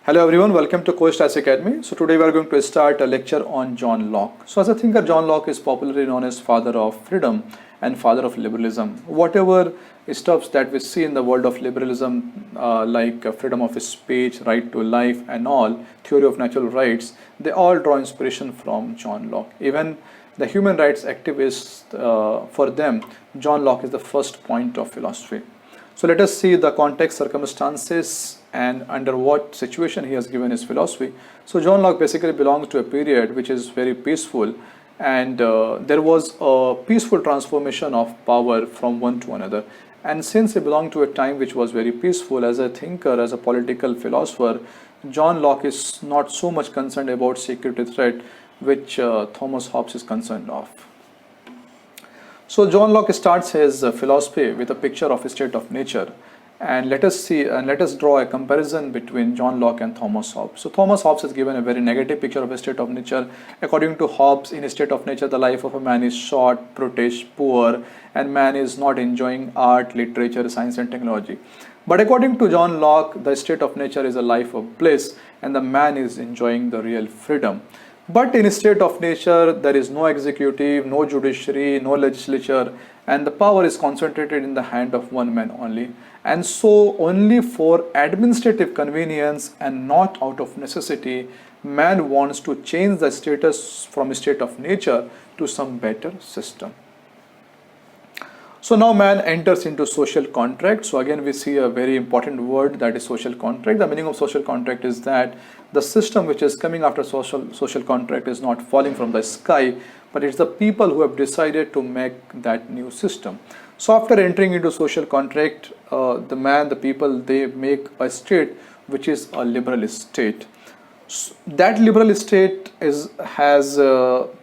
Hello everyone, welcome to Quest IAS Academy. So today we are going to start a lecture on John Locke. So as a thinker, John Locke is popularly known as father of freedom and father of liberalism. Whatever stuffs that we see in the world of liberalism, like freedom of speech, right to life and all, theory of natural rights, they all draw inspiration from John Locke. Even the human rights activists, for them, John Locke is the first point of philosophy. So let us see the context, circumstances, and under what situation he has given his philosophy. So John Locke basically belongs to a period which is very peaceful, and there was a peaceful transformation of power from one to another. And since he belonged to a time which was very peaceful, as a thinker, as a political philosopher, John Locke is not so much concerned about security threat which Thomas Hobbes is concerned of. So John Locke starts his philosophy with a picture of a state of nature, and let us draw a comparison between John Locke and Thomas Hobbes. So Thomas Hobbes has given a very negative picture of a state of nature. According to Hobbes, in a state of nature, the life of a man is short, brutish, poor, and man is not enjoying art, literature, science, and technology. But according to John Locke, the state of nature is a life of bliss, and the man is enjoying the real freedom. But in a state of nature, there is no executive, no judiciary, no legislature, and the power is concentrated in the hand of one man only. And so only for administrative convenience and not out of necessity, man wants to change the status from a state of nature to some better system. So now man enters into social contract. So again we see a very important word, that is social contract. The meaning of social contract is that the system which is coming after social contract is not falling from the sky, but it's the people who have decided to make that new system. So after entering into social contract, the people, they make a state which is a liberal state. That liberal state has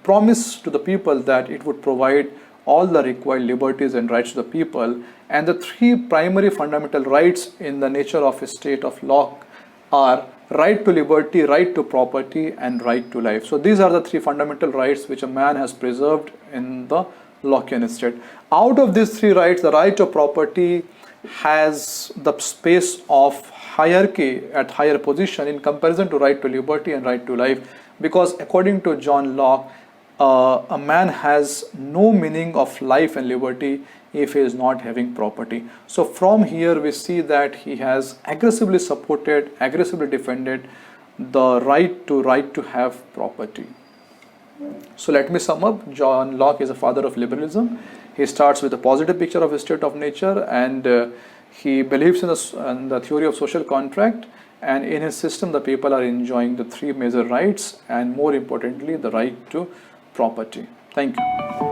promised to the people that it would provide all the required liberties and rights to the people, and the three primary fundamental rights in the nature of a state of Locke are right to liberty, right to property, and right to life. So these are the three fundamental rights which a man has preserved in the Lockean state. Out of these three rights, the right of property has the space of hierarchy at higher position in comparison to right to liberty and right to life, because according to John Locke, a man has no meaning of life and liberty if he is not having property. So from here we see that he has aggressively supported, aggressively defended the right to have property. So let me sum up. John Locke is a father of liberalism. He starts with a positive picture of a state of nature, and he believes in the theory of social contract, and in his system the people are enjoying the three major rights, and more importantly the right to property. Thank you.